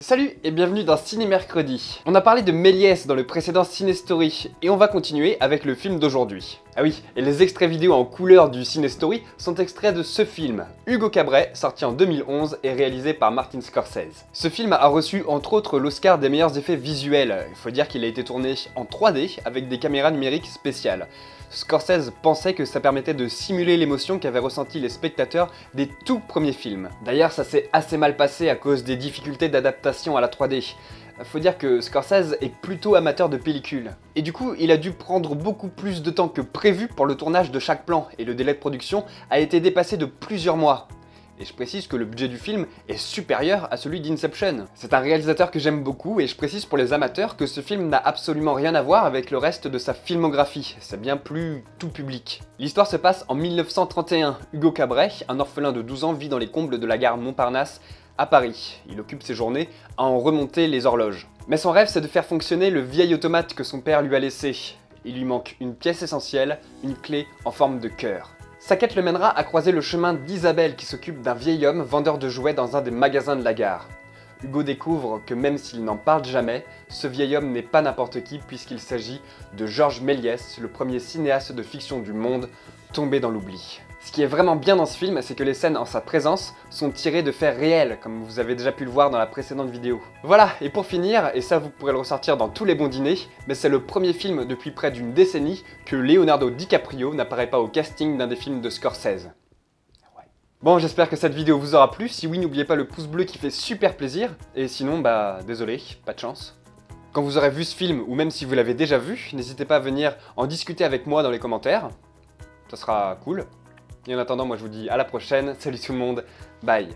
Salut et bienvenue dans Ciné Mercredi. On a parlé de Méliès dans le précédent Ciné Story et on va continuer avec le film d'aujourd'hui. Ah oui, et les extraits vidéo en couleur du Ciné Story sont extraits de ce film, Hugo Cabret, sorti en 2011 et réalisé par Martin Scorsese. Ce film a reçu entre autres l'Oscar des meilleurs effets visuels. Il faut dire qu'il a été tourné en 3D avec des caméras numériques spéciales. Scorsese pensait que ça permettait de simuler l'émotion qu'avaient ressenti les spectateurs des tout premiers films. D'ailleurs, ça s'est assez mal passé à cause des difficultés d'adaptation à la 3D. Faut dire que Scorsese est plutôt amateur de pellicule. Et du coup, il a dû prendre beaucoup plus de temps que prévu pour le tournage de chaque plan, et le délai de production a été dépassé de plusieurs mois. Et je précise que le budget du film est supérieur à celui d'Inception. C'est un réalisateur que j'aime beaucoup et je précise pour les amateurs que ce film n'a absolument rien à voir avec le reste de sa filmographie, c'est bien plus tout public. L'histoire se passe en 1931. Hugo Cabret, un orphelin de 12 ans, vit dans les combles de la gare Montparnasse à Paris. Il occupe ses journées à en remonter les horloges. Mais son rêve, c'est de faire fonctionner le vieil automate que son père lui a laissé. Il lui manque une pièce essentielle, une clé en forme de cœur. Sa quête le mènera à croiser le chemin d'Isabelle qui s'occupe d'un vieil homme vendeur de jouets dans un des magasins de la gare. Hugo découvre que même s'il n'en parle jamais, ce vieil homme n'est pas n'importe qui puisqu'il s'agit de Georges Méliès, le premier cinéaste de fiction du monde, tombé dans l'oubli. Ce qui est vraiment bien dans ce film, c'est que les scènes en sa présence sont tirées de faits réels, comme vous avez déjà pu le voir dans la précédente vidéo. Voilà, et pour finir, et ça vous pourrez le ressortir dans tous les bons dîners, mais c'est le premier film depuis près d'une décennie que Leonardo DiCaprio n'apparaît pas au casting d'un des films de Scorsese. Ouais. Bon, j'espère que cette vidéo vous aura plu. Si oui, n'oubliez pas le pouce bleu qui fait super plaisir, et sinon, bah désolé, pas de chance. Quand vous aurez vu ce film, ou même si vous l'avez déjà vu, n'hésitez pas à venir en discuter avec moi dans les commentaires, ça sera cool. Et en attendant, moi je vous dis à la prochaine, salut tout le monde, bye.